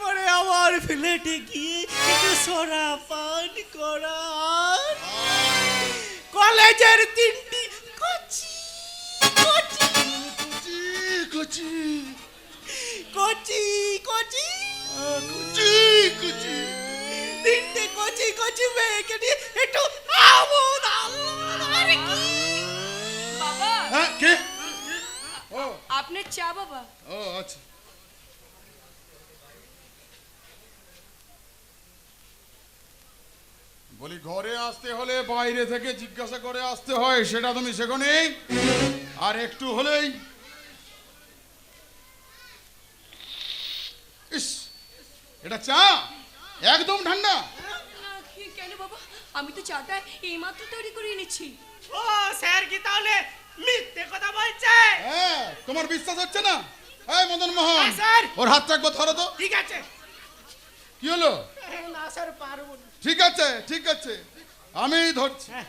তারপরে আমার ফ্ল্যাটে গিয়ে একটু সোডা পান করা, কলেজের 3টি কচি কচি কচি কচি কচি কচি কচি 3টে কচি কচি মেয়েকে নিয়ে একটু আমোদ আল্লাহ। বাবা, হ্যাঁ কে? ও আপনার চা বাবা। ও আচ্ছা, বলি ঘরে আসতে হলে বাইরে থেকে জিজ্ঞাসা করে আসতে হয়, সেটা তুমি শেখোনি? আর একটু হলেই ইস, এটা চা একদম ঠান্ডা। কেন বাবা, আমি তো চাটা এইমাত্র তৈরি করে এনেছি। ও স্যার কি তাহলে মিথ্যে কথা বলছে? হ্যাঁ, তোমার বিশ্বাস হচ্ছে না? এই মদন মোহন, হ্যাঁ, স্যার। ওর হাতটা একবার ধরো তো। ঠিক আছে। কি হলো? না স্যার, পারবো না। ঠিক আছে ঠিক আছে, আমি ধরছি। হ্যাঁ।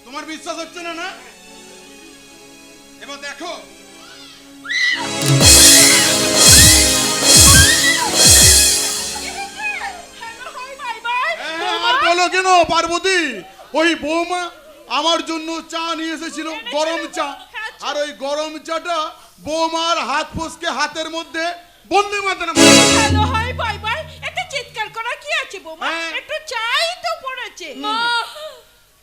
তোমার বিশ্বাস হচ্ছে না না? এবার দেখো। আর বলো কেন পার্বতী? ওই বৌমা আমার জন্য চা নিয়ে এসেছিল, গরম চা। আর ওই গরম চাটা বৌমার হাত ফসকে হাতের মধ্যে বন্দি মাতানো। হ্যালো হাই বাই বাই, এটা চিৎকার করা কি আছে বৌমা? হ্যাঁ। একটু চাই তো পড়েছে। মা,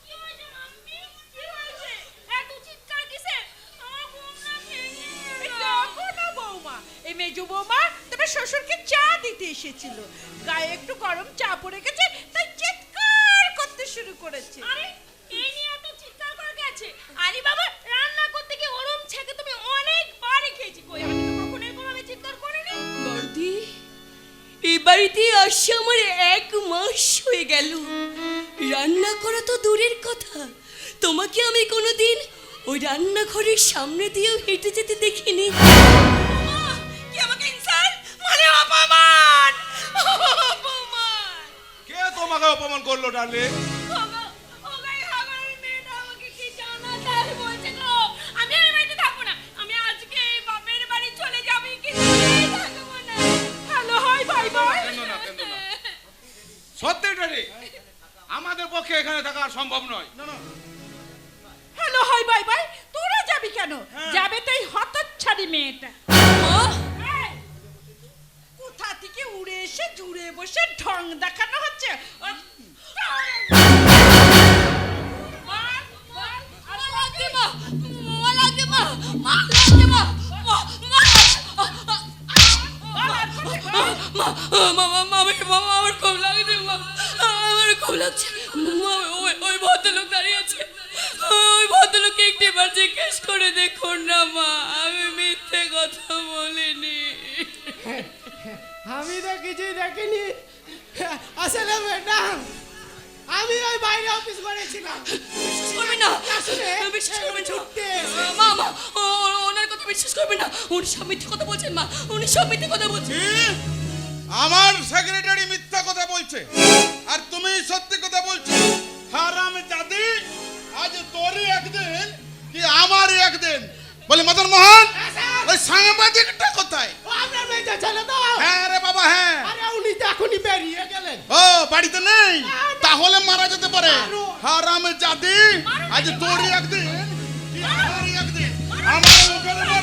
কি হয়েছে মাম্মি? কি হয়েছে? এত চিৎকার কিসের? আমার বৌমা ভেঙে গেল। দেখো না বৌমা, এই মেজো বৌমা তোমার শ্বশুরকে চা দিতে এসেছিল, গায়ে একটু গরম চা পড়ে গেছে, তাই চিৎকার করতে শুরু করেছে। আরে এই নিয়ে এত চিৎকার করা কি আছে? আরে বাবা, রান্না করতে গিয়ে গরম ছাকে তুমি অনেকবারই খেয়েছি, কই আমি তো কখনো এরকমভাবে চিৎকার করিনি। বর্দি, এই বাড়িতে আসে আমার 1 মাস হয়ে গেল। রান্না করা তো দূরের কথা, তোমাকে আমি কোনোদিন ওই রান্নাঘরের সামনে দিয়েও হেঁটে যেতে দেখিনি। কি আমাকে ইনসাল্ট মানে অপমান, অপমান। কে তোমাকে অপমান করলো ডালে? বাবা, ওগাই হাগারের মেয়েটা আমাকে কি জানাতার বলছে গো। আমি আর এই বাড়িতে থাকবো না, আমি আজকে এই বাপের বাড়ি চলে যাবো, কিছুতেই থাকবো না। Hello hi bye bye. সত্যি ডালে আমাদের পক্ষে এখানে থাকা সম্ভব নয়। হ্যালো হাই বাই বাই, তোরা যাবি কেন? যাবে তো এই হতচ্ছাড়ি মেয়েটা। এই, কোথা থেকে উড়ে এসে জুড়ে বসে ঢং দেখানো হচ্ছে? বল, বল, আর লাগবে মা, লাগবে মা, লাগবে মা, আমার খুব লাগছে মা, আমার খুব লাগছে। ওই ভদ্রলোক দাঁড়িয়ে আছে, ওই ভদ্রলোককে একটিবার জিজ্ঞেস করে দেখুন না মা, আমি মিথ্যে কথা বলিনি। আমি তো কিছুই দেখিনি। আসলে ম্যাডাম, আমি ওই বাইরে অফিস করেছিলাম। বিশ্বাস করবে না, বিশ্বাস করবে না মা, মা ওনার কথা বিশ্বাস করবে না, উনি সব মিথ্যে কথা বলছেন মা, উনি সব মিথ্যে কথা বলছেন। আমার সেক্রেটারি মিথ্যা কথা বলছে আর তুমি সত্যি কথা বলছো। হারাম জাদি, আজ তোরই একদিন কি আমারই একদিন। বলে মদন মোহন, ওই সাংবাদিকটা কোথায়? ও আপনার মেয়েটা ছেলে তো? হ্যাঁ রে বাবা, হ্যাঁ। আরে উনি তো এখনই বেরিয়ে গেলেন। ও বাড়িতে নেই, তাহলে মারা যেতে পারে। হারাম জাদি, আজ তোরই একদিন কি আমারই একদিন। আমার মুখের উপর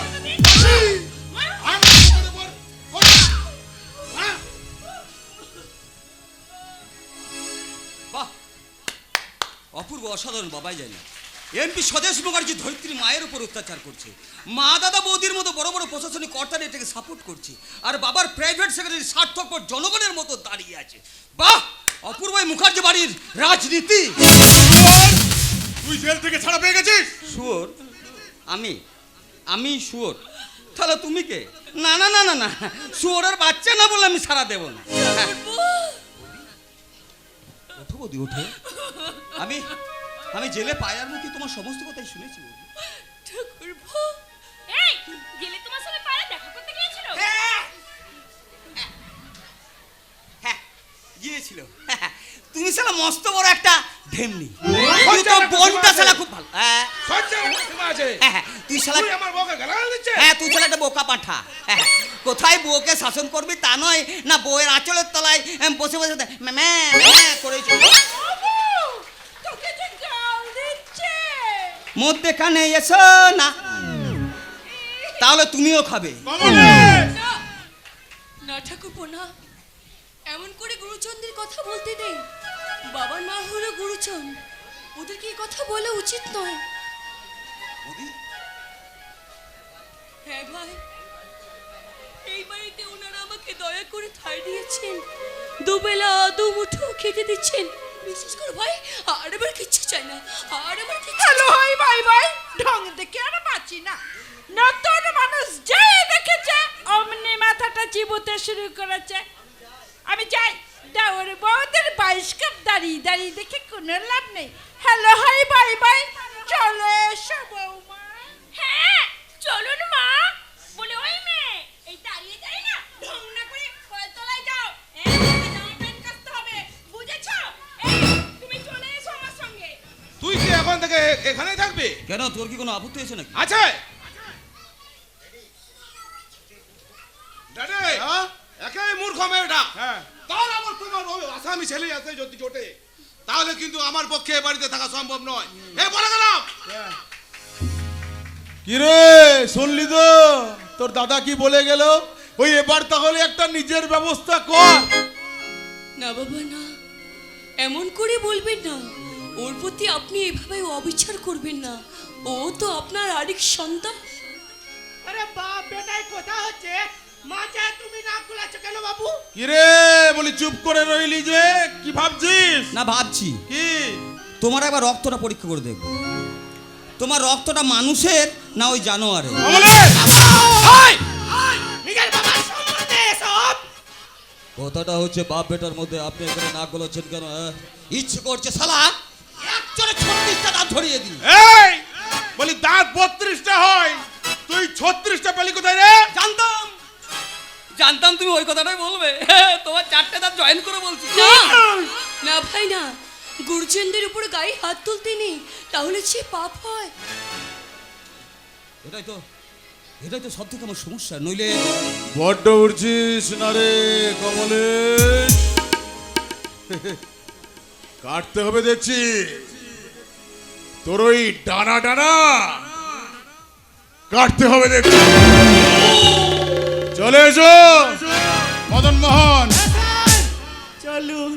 আমার মুখের উপর হ্যাঁ। বাহ, অপূর্ব, অসাধারণ, বাবাই যায় না। এমপি স্বদেশ মুখার্জি ধরিত্রী মায়ের উপর অত্যাচার করছে, মা দাদা বৌদির মতো বড় বড় প্রশাসনিক কর্তারা এটাকে সাপোর্ট করছে, আর বাবার প্রাইভেট সেক্রেটারি স্বার্থপর জনগণের মতো দাঁড়িয়ে আছে। বাহ, অপূর্ব মুখার্জি বাড়ির রাজনীতি। তুই জেল থেকে ছাড়া পেয়ে গেছিস? শুয়োর? আমি শুয়োর? তাহলে তুমি কে? না না না না না, শুয়োরের বাচ্চা না বলে আমি ছাড়া দেব না। ওঠো বৌদি, ওঠো। আমি জেলে পায়ার মুখে তোমার সমস্ত কথাই শুনেছি বৌদি। ঠাকুরপো, এই গেলে তোমার সাথে পারে দেখা করতে গিয়েছিল? হ্যাঁ, গিয়েছিল। তুমি শালা মস্ত বড় একটা ঢেমনি, কিন্তু বোনটা শালা খুব ভালো। সহ্য আছে হ্যাঁ, তুই শালা তুই আমার বউকে গালাগাল দিচ্ছে হ্যাঁ তুই ছেলে একটা বোকা পাঠা হ্যাঁ, কোথায় বউকে শাসন করবি তা নয় না বউয়ের আঁচলের তলায় বসে বসে ম্যা করে চলে তোকে যে গাল দিচ্ছে। মধ্যে কানে এসো না তাহলে তুমিও খাবে কমলেশ না না ঠাকুরপো না, এমন করে গুরুজনদের কথা বলতে নেই। বাবার মা হলো গুরুজন, ওদেরকে এই কথা বলা উচিত নয়। হ্যাঁ ভাই, এই বাড়িতে ওনারা আমাকে দয়া করে ঠাঁই দিয়েছেন, দুবেলা দুমুঠো খেতে দিচ্ছেন। বিশেষ করে ভাই আর এবার কিচ্ছু চাই না, আর এবার কিচ্ছু হ্যালো হাই বাই বাই, ঢং দেখে আর বাঁচি না। নতুন মানুষ যে দেখেছে অমনি মাথাটা চিবোতে শুরু করেছে। আমি যাই, দাওয়ার বউদের 22 কাপ দাঁড়িয়ে দাঁড়িয়ে দেখে কোনো লাভ নেই। হ্যালো হাই বাই বাই, চলে এসো বৌমা। হ্যাঁ চলুন মা। বলে ওই মেয়ে এই দাঁড়িয়ে যাই না, ঢং না করে কলতলায় যাও, জামা প্যান্ট কাচতে হবে, বুঝেছো? এই তুমি চলে এসো আমার সঙ্গে। তুই কি এখন থেকে এখানেই থাকবি? কেন তোর কি কোনো আপত্তি হয়েছে নাকি আছে দাদা হ্যাঁ? একাই মূর্খ মেয়েটা হ্যাঁ তাহলে আমার তোমার ওই আসামি ছেলে আছে যদি জোটে তাহলে কিন্তু আমার পক্ষে এ বাড়িতে থাকা সম্ভব নয়। বলে গেলাম। কিরে শুনলি তো তোর দাদা কি বলে গেল? ওই এবার তাহলে একটা নিজের ব্যবস্থা কর। না বাবা না, এমন করে বলবেন না। ওর প্রতি আপনি এভাবে অবিচার করবেন না, ও তো আপনার আরেক সন্তান। আরে বাপ বেটাই কথা হচ্ছে, মা চায় তুমি নাক গুলাচ্ছ কেন বাবু? কিরে বলি চুপ করে রইলি যে, কি ভাবছিস? না ভাবছি কি তোমার একবার রক্তটা পরীক্ষা করে দেখবো, তোমার রক্তটা মানুষের না ওই জানোয়ারের। কমলেশ! নিজের বাবার সম্বন্ধে এসব কথাটা হচ্ছে বাপ বেটার মধ্যে, আপনি এখানে নাক গলাচ্ছেন কেন? ইচ্ছে করছে শালা একজনে 36টা দাঁত ধরিয়ে দিন। এই বলি দাঁত 32টা হয়, তুই 36টা পেলি কোথায় রে? জানতাম জানতাম তুমি ওই কথাটাই বলবে, তোমার 4টে দাঁত জয়েন করে বলছি। না না ভাই না, গুরুজনদের উপর গায়ে হাত তুলতে নেই, তাহলে সে পাপ হয়। এটাই তো সব থেকে আমার সমস্যা, নইলে বড্ড উঠছিস না রে কমলেশ, কাটতে হবে দেখছি তোর ওই ডানা ডানা কাটতে হবে দেখছি। চলে এসো মদন মোহন। চলুন।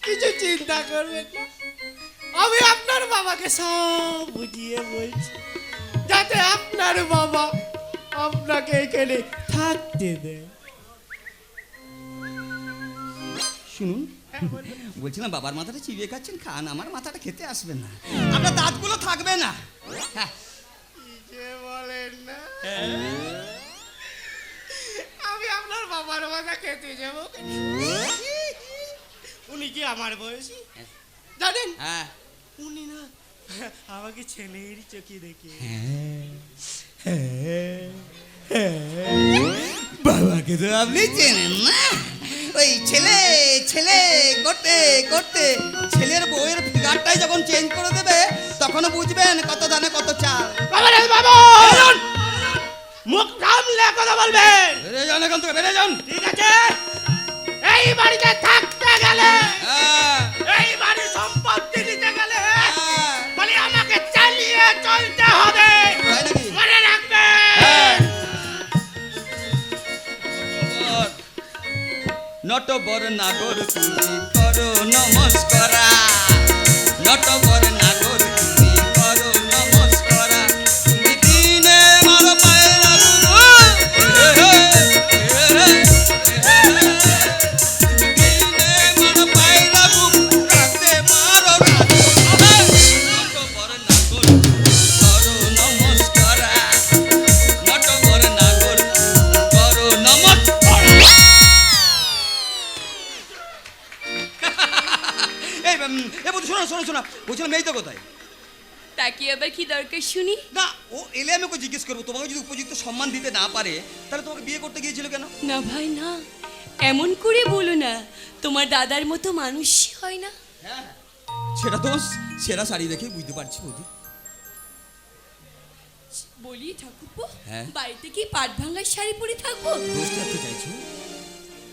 কিছু চিন্তা করবেন না, আমি আপনার বাবাকে সব বুঝিয়ে বলছি, যাতে আপনার বাবা আপনাকে এখানে থাকতে দেয়। শুনুন, বলছিলাম বাবার মাথাটা চিবিয়ে খাচ্ছেন, খান, আমার মাথাটা খেতে আসবে না, আপনার দাঁতগুলো থাকবে না। হ্যাঁ, যে বলেন না, আমি আপনার বাবার মাথা খেতে যাব? উনি কি আমার বয়সী জানেন? হ্যাঁ, উনি না আমাকে ছেলের চোখে দেখে বাবাকে তো আপনি চেনেন না, ওই ছেলে ছেলে করতে করতে ছেলের বউয়ের ফিগারটাই যখন চেঞ্জ করে দেবে তখনও বুঝবেন কত দানে কত চাল। বাবা রে বাবা, মুখ সামলে কথা বলবেন। বেড়ে যান এখান থেকে, বেড়ে যান। ঠিক আছে, এই বাড়িতে থাকতে গেলে, হ্যাঁ, এই বাড়ির সম্পত্তি নিতে গেলে হ্যাঁ। বলি আমাকে চালিয়ে চলতে হবে, তাই নাকি? মনে রাখবেন। হ্যাঁ। নটবর নাগর তুমি করো নমস্কারা, নটবর নাগর তুমি করো নমস্কারা, তুমি দিনে মার পায়ে রাখো, তুমি দিনে মার পায়ে রাখো, রাতে মারো নটবর নাগর করো নমস্কারা, নটবর নাগর করো নমস্কারা। শোনো শোনো শোনো, বলছিলাম এই তো কোথায়? তাকে আবার কি দরকার শুনি? না, ও এলে আমি ওকে জিজ্ঞেস করবো, তোমাকে যদি উপযুক্ত সম্মান দিতে না পারে তাহলে তোমাকে বিয়ে করতে গিয়েছিল কেন? না ভাই না, এমন করে বলো না, তোমার দাদার মতো মানুষই হয় না। সেটা তো সেরা শাড়ি দেখে বুঝতে পারছি বৌদি। বলি ঠাকুরপো, হ্যাঁ? বাড়িতে কি পাট ভাঙার শাড়ি পরে থাকবো? দোষ রাখতে চাইছো?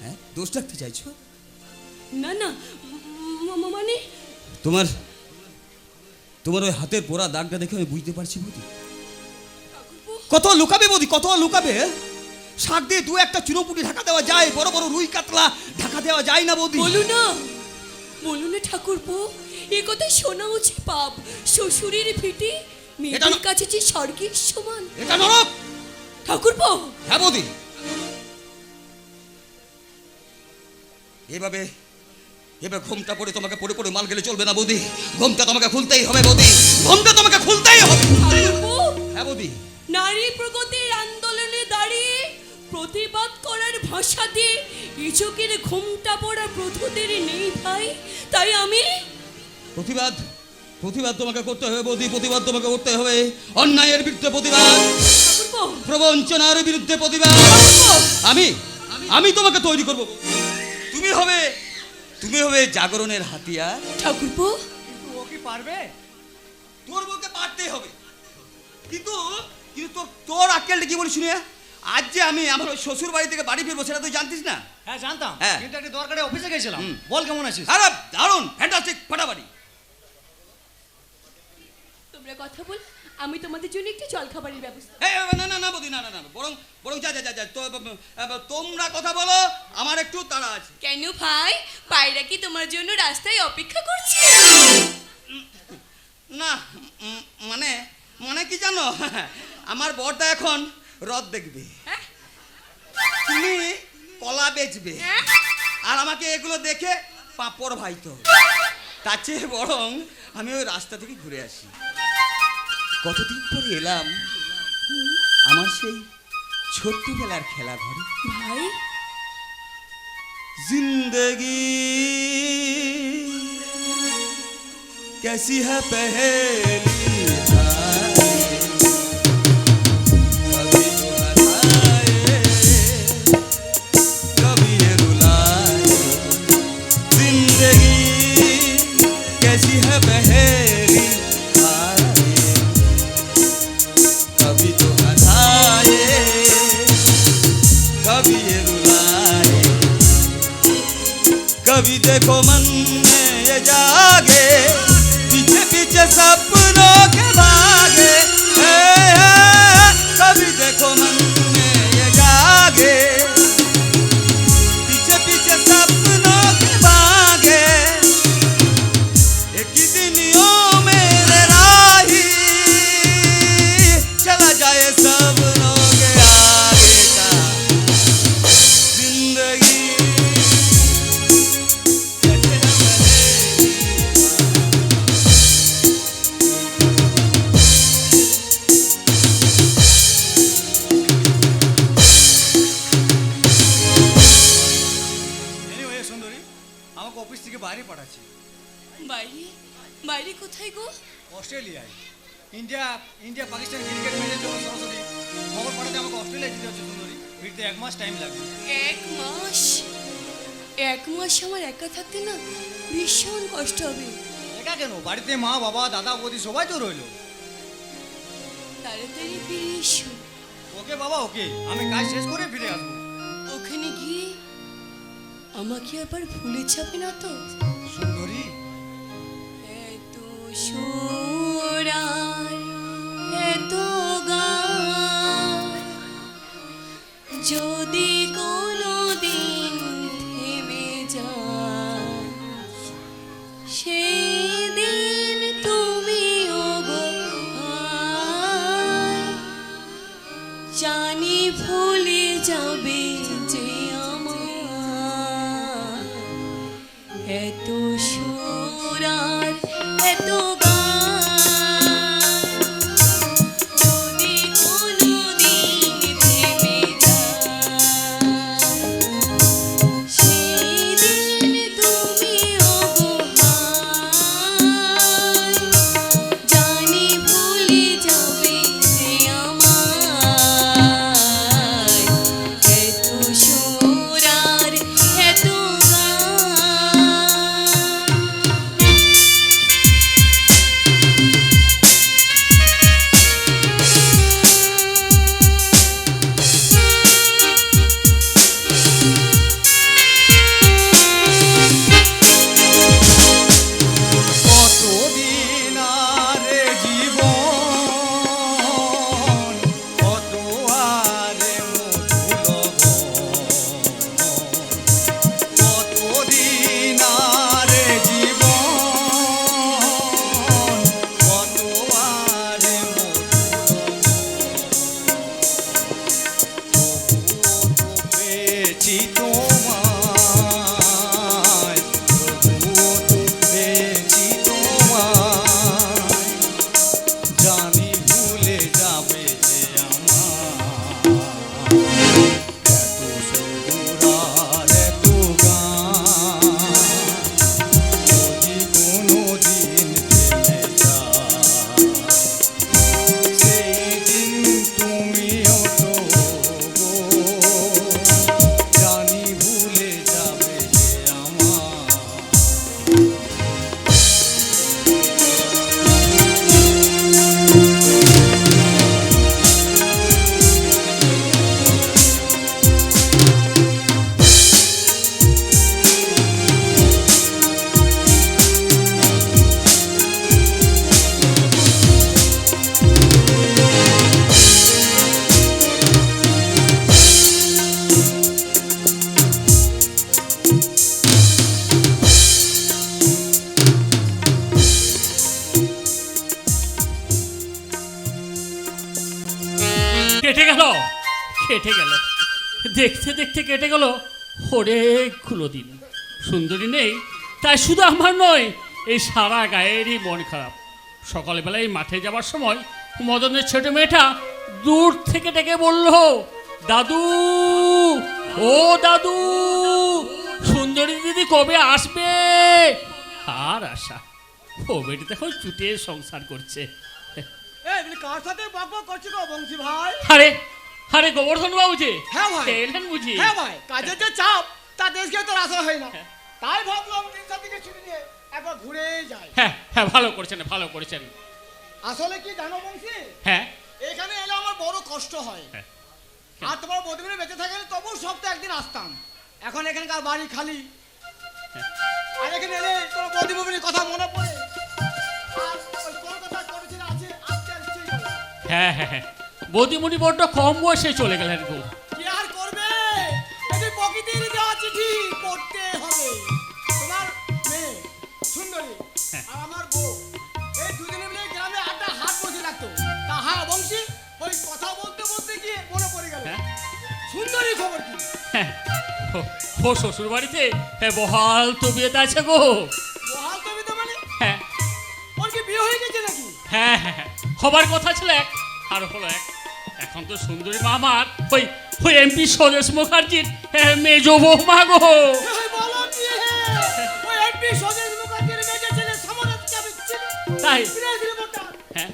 হ্যাঁ, দোষ রাখতে চাইছো? না না, মানে তোমার তোমার ওই হাতের পোড়া দাগটা দেখে আমি বুঝতে পারছি বৌদি। ঠাকুরপো, কত লুকাবে বৌদি, কত লুকাবে? শাক দিয়ে দু একটা চুনোপুটি ঢাকা দেওয়া যায়, বড় বড় রুই কাতলা ঢাকা দেওয়া যায় না বৌদি? বলো না, বলো না ঠাকুরপো, এ কথা শোনা উচিত পাপ। শ্বশুরের ভিটে মেয়েদের না- কাছে যে স্বর্গের সমান। এটা নরক। ঠাকুরপো, হ্যাঁ বৌদি, এভাবে এবার ঘুমটা পড়ে তোমাকে পড়ে পড়ে মাল গেলে চলবে না বৌদি। ঘুমটা তোমাকে খুলতেই হবে বৌদি, ঘুমটা তোমাকে খুলতেই হবে। ঠাকুরপো, হ্যাঁ বৌদি। নারী প্রগতির আন্দোলনে দাঁড়িয়ে প্রতিবাদ করার ভাষা দিয়ে ইচকের ঘুমটা পড়া প্রথুদের নেই ভাই, তাই আমি প্রতিবাদ প্রতিবাদ তোমাকে করতে হবে বৌদি, প্রতিবাদ তোমাকে করতে হবে। অন্যায়ের বিরুদ্ধে প্রতিবাদ, ঠাকুরপো, প্রবঞ্চনার বিরুদ্ধে প্রতিবাদ। আমি আমি তোমাকে তৈরি করব। তুমি হবে জাগরণের হাতিয়ার। ঠাকুরপো, ও কি পারবে? তোর বলতে পারতেই হবে, কিন্তু কিন্তু তোর আক্কেলটা কি বলি শুনে। আজ যে আমি আমার ওই শ্বশুর বাড়ি থেকে বাড়ি ফিরবো সেটা তুই জানতিস না? হ্যাঁ জানতাম, হ্যাঁ। কিন্তু একটা দরকারে অফিসে গেছিলাম। হুম। বল কেমন আছিস? আরে দারুণ, ফ্যান্টাস্টিক, ফাটাফাটি। তোমরা কথা বল, আমি তোমাদের জন্য একটু জল খাবারের ব্যবস্থা। এই, না না না বৌদি, না না না, বরং বরং যা যা যা যা, তোমরা কথা বলো, আমার একটু তাড়া আছে। কেন ভাই, পায়রা কি তোমার জন্য রাস্তায় অপেক্ষা করছে? না মানে মানে কি জানো, আমার বরটা এখন রথ দেখবে, হ্যাঁ? তুমি কলা বেচবে, হ্যাঁ? আর আমাকে এগুলো দেখে পাঁপড় ভাইতো। তার চেয়ে বরং আমি ওই রাস্তা থেকে ঘুরে আসি। কতদিন পরে এলাম আমার সেই ছোট্টবেলার খেলা ঘরে। ভাই, जिंदगी कैसी है पहेली हाय, कभी तो हंसाए, कभी ये रुलाए। जिंदगी कैसी है पहेली हाय, कभी तो हंसाए, कभी ये रुलाए। कभी देखो मन में ये जागे, पीछे पीछे सपनों के भागे। कभी देखो मन में ये जागे, पीछे पीछे सपनों के भागे। एक ही दिन यो मेरे राही चला जाए सपनों के आगे का। जिंदगी এনিওয়ে সুন্দরী, আমাকে অফিস থেকে বাইরে পাঠাচ্ছে, বাইরে? বাইরে কোথায় গো? অস্ট্রেলিয়ায়। ইন্ডিয়া ইন্ডিয়া পাকিস্তান ক্রিকেট ম্যাচের জন্য সরাসরি খবর পাঠাতে আমাকে অস্ট্রেলিয়ায় যেতে হচ্ছে সুন্দরী। ফিরতে 1 মাস টাইম লাগবে। 1 মাস? 1 মাস আমার একা থাকতে না ভীষণ কষ্ট হবে। একা কেন, বাড়িতে মা বাবা দাদা বৌদি সবাই তো রইলো। তাড়াতাড়ি ফিরে এসো। ওকে বাবা ওকে, আমি কাজ শেষ করে ফিরে আসবো। ওখানে গিয়ে আমাকে আবার ভুলে যাবে না তো? সুন্দরী, এত সুরার, এত গান, যদি কোনোদিন থেমে যায়, সেই দিন তুমি ওগো আয়, জানি ভুলে যাবে যে আমার এত সুর আর এত গান, যদি কোনোদিন থেমে যায়, সেই দিন তুমি ওগো হায়, জানি ভুলে যাবে যে আমায় এত সুর আর এত গান। কেটে গেল, দেখতে দেখতে কেটে গেল অনেকগুলো দিন। সুন্দরী নেই, তাই শুধু আমার নয়, এই সারা গায়েরই মন খারাপ। সকালবেলায় মাঠে যাওয়ার সময় মদনের ছোট মেয়েটা দূর থেকে ডেকে বলল, দাদু, ও দাদু, সুন্দরী দিদি কবে আসবে? আর আশা, ও বেটি এখন চুটিয়ে সংসার করছে। কার সাথে বক বক করছো গো বংশী ভাই? আরে আরে গোবর্ধন বাবু যে, হ্যাঁ ভাই। এলেন বুঝি? হ্যাঁ ভাই, কাজের যে চাপ তা দেশকে তো আসা হয় না, তাই ভাবলাম তিন চার দিকে ছুটি নিয়ে একবার ঘুরে যাই। হ্যাঁ হ্যাঁ, ভালো করেছেন, ভালো করেছেন। আসলে কি জানো বংশী, হ্যাঁ এখানে এলে আমার বড় কষ্ট হয়। হ্যাঁ। আর তোমার বদিনে বেঁচে থাকলে তবু সপ্তাহে একদিন আসতাম। এখন এখানকার বাড়ি খালি, আর এখানে এলে তোমার বদিনের কথা মনে পড়ে। আর ওই কলকাতা করেছিল আছে, আসতে আর ইচ্ছেই করে না। হ্যাঁ হ্যাঁ হ্যাঁ, বৌদিমণি বড্ড কম বয়সে চলে গেলেন গো। কি আর করবে, এই প্রকৃতির দেওয়া চিঠি পড়তে হবে। তোমার মেয়ে সুন্দরী আর আমার বউ, এই দুজনে মিলে গ্রামে একটা হাট বসে রাখতো। তা হ্যাঁ বংশী, ওই কথা বলতে বলতে গিয়ে মনে পড়ে গেল, হ্যাঁ? সুন্দরী খবর কি? হ্যাঁ, ও শ্বশুর বাড়িতে বহাল তবিয়তে আছে গো। বহাল তুমি তো মানে হ্যাঁ ওর কি বিয়ে হয়ে গেছে নাকি? হ্যাঁ হ্যাঁ হ্যাঁ, হবার কথা ছিল এক, আর হলো এক। এখন তো সুন্দরী মা আমার ওই ওই এমপি স্বদেশ মুখার্জির মেজ বৌমা গো। এই বলো কি হে, ওই এমপি স্বদেশ মুখার্জির মেয়ে ছেলে সমরেশ চাবি ছিল তাই? বিদেশ রিপোর্টার। হ্যাঁ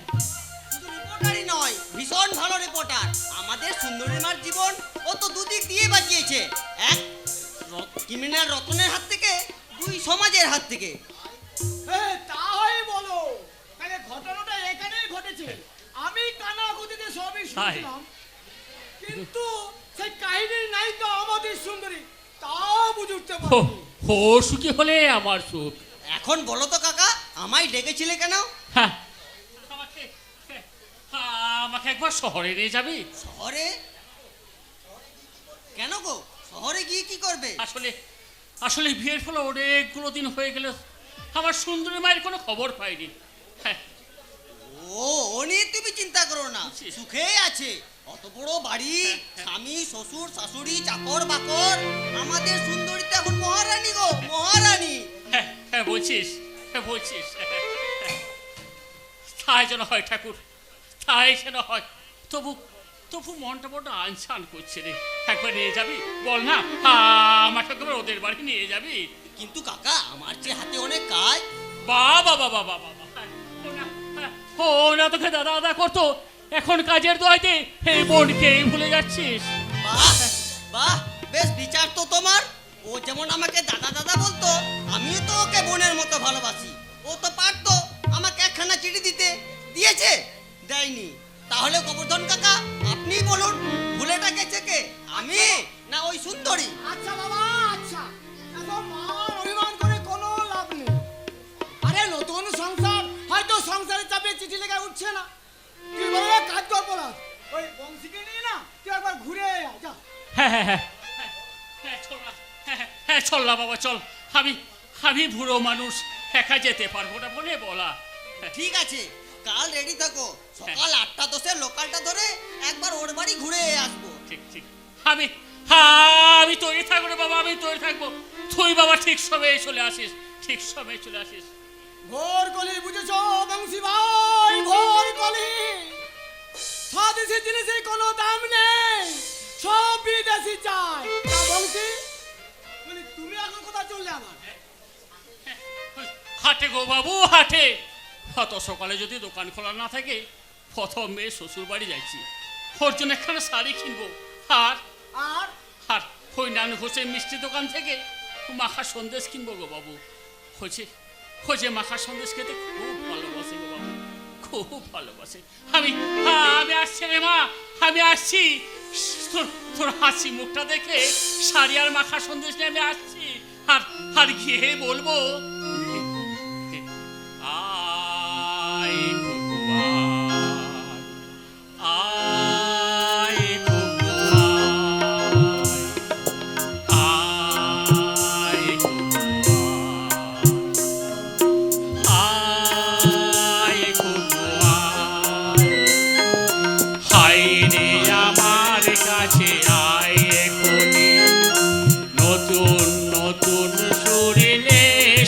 শুধু রিপোর্টারই নয়, ভীষণ ভালো রিপোর্টার। আমাদের সুন্দরী মার জীবন ও তো দুদিক দিয়ে বাঁচিয়েছে, এক ক্রিমিনাল রতনের হাত থেকে, দুই সমাজের হাত থেকে। তাই বলো, তাহলে ঘটনাটা এখানেই ঘটেছে। আমি কানা গতিতে সবই শুনলাম, কিন্তু সেই কাহিনীর নায়িকা আমাদের সুন্দরী, তাও বুঝে উঠতে ও পারিনি। ও সুখী হলে আমার সুখ। এখন বলো তো কাকা, আমায় ডেকেছিলে কেন? হ্যাঁ, আমাকে একবার শহরে নিয়ে যাবি? শহরে? কেন গো, শহরে গিয়ে কি করবে? আসলে আসলে বিয়ের ফলে অনেকগুলো দিন হয়ে গেল, আমার সুন্দরী মায়ের কোনো খবর পাইনি। হ্যাঁ ও নিয়ে তুমি চিন্তা করো না, সুখেই আছে। অত বড় বাড়ি, স্বামী শ্বশুর শাশুড়ি চাকর বাকর, আমাদের সুন্দরী তো এখন মহারানী গো, মহারানী। হ্যাঁ হ্যাঁ, বলছিস, হ্যাঁ বলছিস, তাই যেন হয় ঠাকুর, তাই যেন হয়। তবু তবু মনটা বড্ড আনছান করছে রে। একবার নিয়ে যাবি বল না, আমাকে একবার ওদের বাড়ি নিয়ে যাবি? কিন্তু কাকা, আমার যে হাতে অনেক কাজ। বাবা বাবা বাবা, ও না তোকে দাদা দাদা করতো, এখন কাজের দোয়াইতে এই বোনকেই ভুলে যাচ্ছিস। বাহ বাহ, বেশ বিচার তো তোমার। ও যেমন আমাকে দাদা দাদা বলতো, আমিও তো ওকে বোনের মতো ভালোবাসি। ও তো পারতো আমাকে একখানা চিঠি দিতে, দিয়েছে? দেয়নি। তাহলে গোবর্ধন কাকা, আপনি বলুন, ভুলেটা গেছে কে, আমি না ওই সুন্দরী? আচ্ছা বাবা, আচ্ছা, এত মান অভিমান করে কোনো লাভ নেই। আরে নতুন সংসার, হয়তো সংসারের চাপে চিঠি লেখা উঠছে না। তুই বলে কাজ কর বলা, ওই বংশীকে নিয়ে না তুই একবার ঘুরে আয়, যা। হ্যাঁ হ্যাঁ হ্যাঁ হ্যাঁ, চল না, হ্যাঁ চল না বাবা, চল। আমি বুড়ো মানুষ, একা যেতে পারবো না বলে বলা। ঠিক আছে, কাল রেডি থাকো, সকাল 8:10 লোকালটা ধরে একবার ওর বাড়ি ঘুরে আসবো। ঠিক ঠিক, আমি তৈরি থাকবো রে বাবা, আমি তৈরি থাকবো। তুই বাবা ঠিক সময়ে চলে আসিস, ঠিক সময়ে চলে আসিস। ভোর কলি বুঝেছো বংশী ভাই, ভোর কলি। স্বদেশি জিনিসের কোনো দাম নেই, সব বিদেশি চাই। তা বংশী, মানে তুমি এখন কোথায় চললে আমার? হাটে গো বাবু, হাটে। অত সকালে যদি দোকান খোলা না থাকে, প্রথম মেয়ে শ্বশুর বাড়ি যাচ্ছি, ওর জন্য একখানা শাড়ি কিনবো। আর আর আর ওই নানু হোসেন মিষ্টি দোকান থেকে মাখা সন্দেশ কিনবো গো বাবু। হচ্ছে মাখা সন্দেশ খেতে খুব ভালোবাসে গো বাবু, খুব ভালোবাসে। আমি আসছি রে মা, আমি আসছি। তোর হাসি মুখটা দেখে শাড়ি আর মাখা সন্দেশ নিয়ে আমি আসছি। আর গিয়ে বলবো, আয় ভগবান, আয় ভগবান, আয় ভগবান, আয় ভগবান। হায় রে আমার কাছে নতুন শরীরে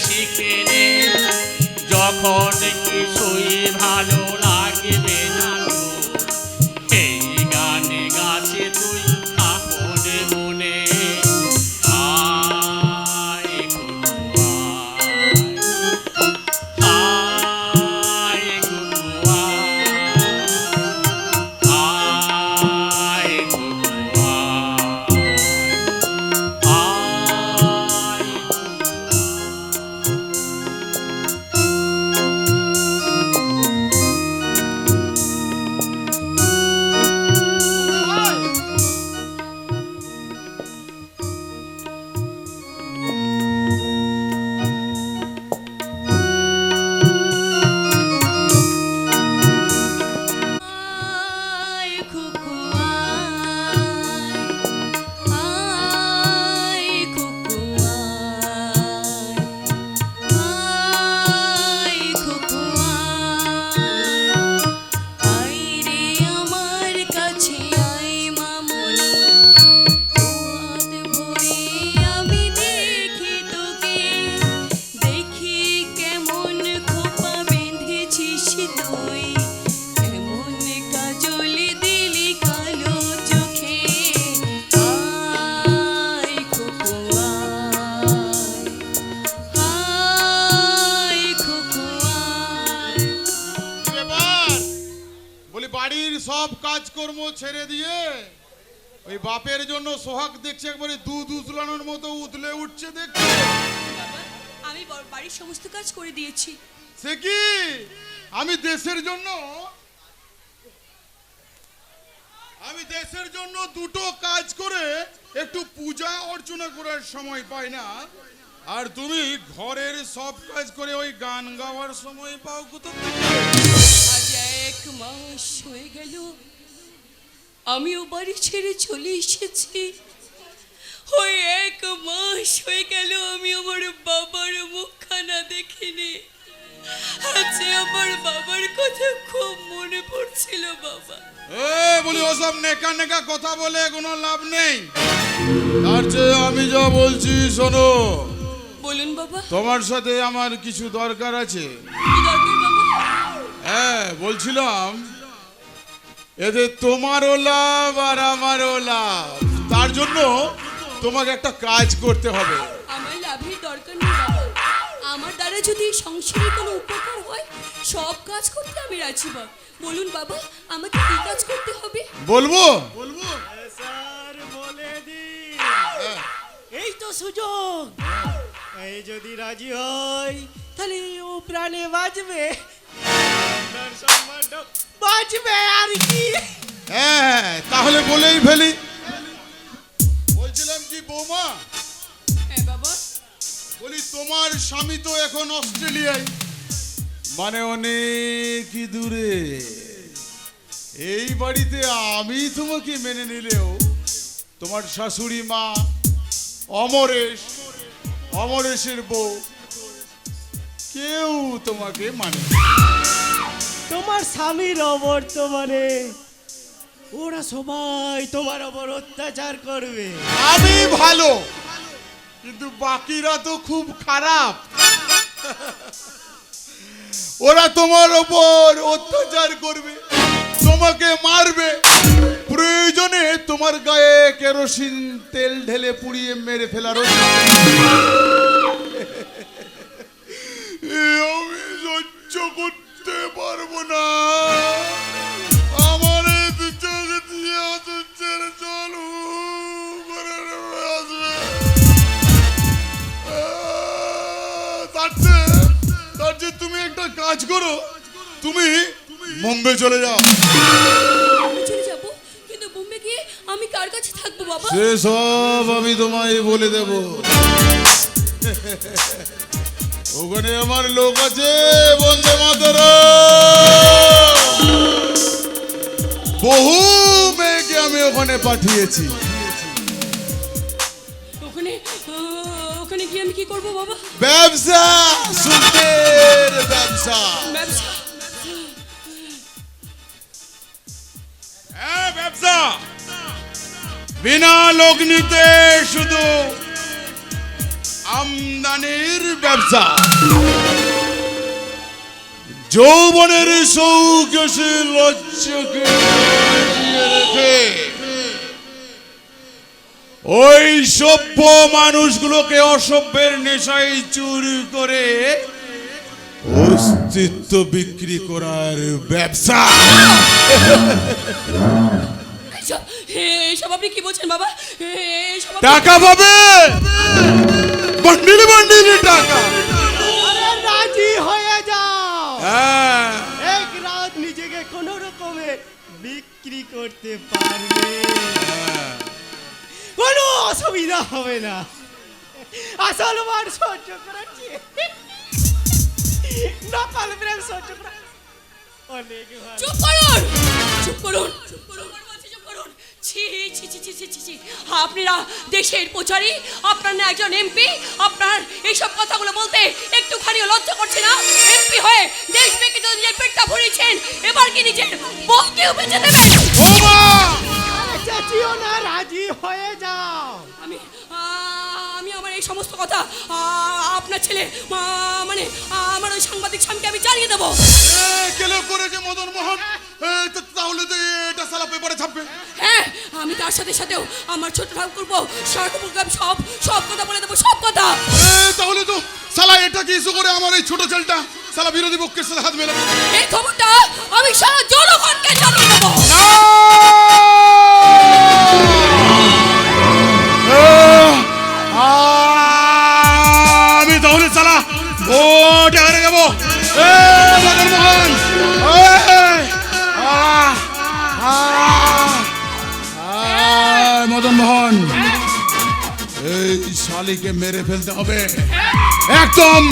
শিখে নে, যখন কিছুই ভালো লাগবে না তোর, এই গানে গাছে তুই আপনে মনে। আয় কুকু আয়, আয় কুকু আয়, আয় কুকু আয়, আয়। ভাই, আয় কুকু আয়, আয় কুকু আয়, আয় কুকু আয়, আয় রে আমার কাছে আয় মামনি, দুহাত ভরে আমি দেখি তোকে, দেখি কেমন খোপা বেঁধেছিস তুই, কেমন কাজল দিলি কালো চোখে। আয় কুকু আয়, আয় কুকু আয়। কি ব্যাপার? বলি বাড়ির সব কাজকর্ম ছেড়ে দিয়ে ওই বাপের জন্য সোহাগ দেখছে একবারে দুধ উতলানোর মতো উতলে উঠছে দেখছে। আমি বাড়ির সমস্ত কাজ করে দিয়েছি। সে কি? আমি দেশের জন্য দুটো কাজ করে একটু পূজা অর্চনা করার সময় পাই না, আর তুমি ঘরের সব কাজ করে ওই গান গাওয়ার সময় পাও কোথা থেকে? আজ 1 মাস হয়ে গেল আমিও বাড়ি ছেড়ে চলে এসেছি। ওই 1 মাস হয়ে গেল আমি আমার বাবার মুখখানা দেখিনি। আজ আমার বাবার কথা খুব মনে পড়ছিল বাবা। বলি ওসব নেকা নেকা কথা বলে কোনো লাভ নেই। তার চেয়ে আমি যা বলছি শোনো। বলুন বাবা। তোমার সাথে আমার কিছু দরকার আছে। কি দরকার বাবা? হ্যাঁ, বলছিলাম এতে তোমারও লাভ আর আমারও লাভ। তার জন্য তোমাকে একটা কাজ করতে হবে। আমার লাভের দরকার নেই বাবা। আমার দ্বারা যদি সংসারে কোনো উপকার হয় সব কাজ করতে আমি রাজি বাবা। বলুন বাবা আমাকে কি কাজ করতে হবে? বলবো? স্যার বলে দিন। হ্যাঁ। এই তো সুযোগ। এই যদি রাজি হয় তাহলে ও প্রাণে বাঁচবে, আপনার সম্মানটা বাঁচবে আর কি। হ্যাঁ, তাহলে বলেই ফেলি। বলছিলাম কি বৌমা, হ্যাঁ বাবা। বলি তোমার স্বামী তো এখন অস্ট্রেলিয়ায়, মানে অনেক দূরে। এই বাড়িতে আমি তোমাকে মেনে নিলেও তোমার শাশুড়ি মা অমরেশের বউ কেউ তোমাকে মানে না। তোমার স্বামীর অবর্তমানে ওরা সবাই তোমার ওপর অত্যাচার করবে। আমি ভালো, কিন্তু বাকিরা তো খুব খারাপ। ওরা তোমার ওপর অত্যাচার করবে, তোমাকে মারবে, প্রয়োজনে তোমার গায়ে কেরোসিন তেল ঢেলে পুড়িয়ে মেরে ফেলার আমি সহ্য করতে পারবো না। আমার এই দু চোখ দিয়ে ছেড়ে চলু করে আসবে। তার চেয়ে তুমি একটা কাজ করো, তুমি বোম্বে চলে যাও। আমি চলে যাব, কিন্তু বোম্বে গিয়ে আমি কার কাছে থাকবো বাবা? সেসব আমি তোমায় বলে দেব। ওখানে আমার লোক আছে, বন্দে মাতরম। বহু মেয়েকে আমি ওখানে পাঠিয়েছি। ওখানে গিয়ে আমি কি করবো বাবা? ব্যবসা, সুখের ব্যবসা। ব্যবসা? হ্যাঁ, ব্যবসা। বিনা লগ্নিতে শুধু আমদানির ব্যবসা। যৌবনের সৌকেশে লজ্জাকে লুকিয়ে রেখে ওই সভ্য মানুষগুলোকে অসভ্যের নেশায় চুরি করে অস্তিত্ব বিক্রি করার ব্যবসা। এইসব আপনি কি বলছেন বাবা? এইসব টাকা পাবে, বান্ডিল বান্ডিল টাকা। আরে রাজি হয়ে যাও, হ্যাঁ, এক রাত নিজেকে কোনো রকমে বিক্রি করতে পারবে, কোনো অসুবিধা হবে না। আসল বার সহ্য করেছি, নকল প্রেম সহ্য করা অনেক ভালো। চুপ করুন, চুপ করুন, চুপ করুন, বলছি চুপ করুন। ছি ছি ছি ছি ছি ছি ছি। আপনারা দেশের প্রচারী, আপনার না একজন এমপি, আপনার এইসব কথাগুলো বলতে একটুখানিও লজ্জা করছে না? এমপি হয়ে দেশ বেঁকে যদি নিজের পেটটা ভরিয়েছেন, এবার কি নিজের বউকেও বেঁচে দেবেন? আরে চেঁচিও না, রাজি হয়ে যাও। আমি আমি আমার এই সমস্ত কথা আপনার ছেলে মানে আমার ওই সাংবাদিক স্বামীকে আমি জানিয়ে দেবো। কেলো করেছে মদন মোহন, তাহলে তো এটা সালা পেপারে ছাপবে। হ্যাঁ, আমি তার সাথে সাথেও আমার ছোট ঠাকুরপো সারাকুপুরকে আমি সব কথা বলে দেবো, সব কথা। তাহলে তো সালা এটা কি ইস্যু করে আমার এই ছোট ছেলেটা সালা বিরোধী পক্ষের সাথে হাত মেলাবে। এই খবরটা আমি সারা জনগণকে জানিয়ে দেবো। আমি তাহলে সালা ভোট হারে যাবো। মদন মোহন, মদন মোহন, এই শালিকে মেরে ফেলতে হবে একদম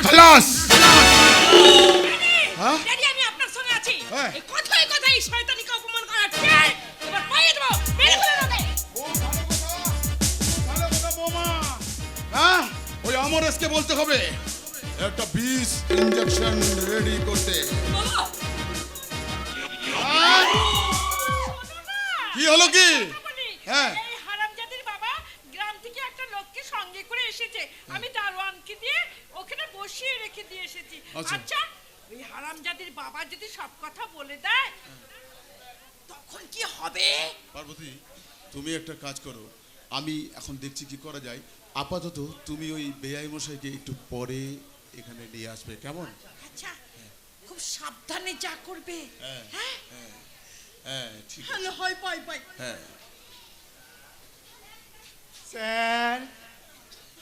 খালাস। হ্যাঁ? ড্যাডি, আমি আপনার সঙ্গে আছি। হ্যাঁ। এই কথায় কথায় শয়তানিকে অপমান করা ঠিক। এবার পাইয়ে দেবো, মেরে ফেলে ওকে। হ্যাঁ, ওই আমরেশকে বলতে হবে একটা বিষ ইনজেকশন রেডি করতে। বাবা, কি হলো কি? হ্যাঁ। এই হারামজাদির বাবা গ্রাম থেকে একটা লোককে সঙ্গে করে এসেছে। আমি দারোয়ানকে দিয়ে ওখানে বসিয়ে রেখে দিয়ে এসেছি। আচ্ছা। আচ্ছা, ওই হারামজাদির বাবা যদি সব কথা বলে দেয় তখন কি হবে? পার্বতী, তুমি একটা কাজ করো, আমি এখন দেখছি কি করা যায়। আপাতত তুমি ওই বেআই মশাইকে একটু পরে এখানে নিয়ে আসবে, কেমন? আচ্ছা, খুব সাবধানে যা করবে। হ্যাঁ, হ্যাঁ, ঠিক আছে। ভালো হয়, বাই বাই। হ্যাঁ। স্যার,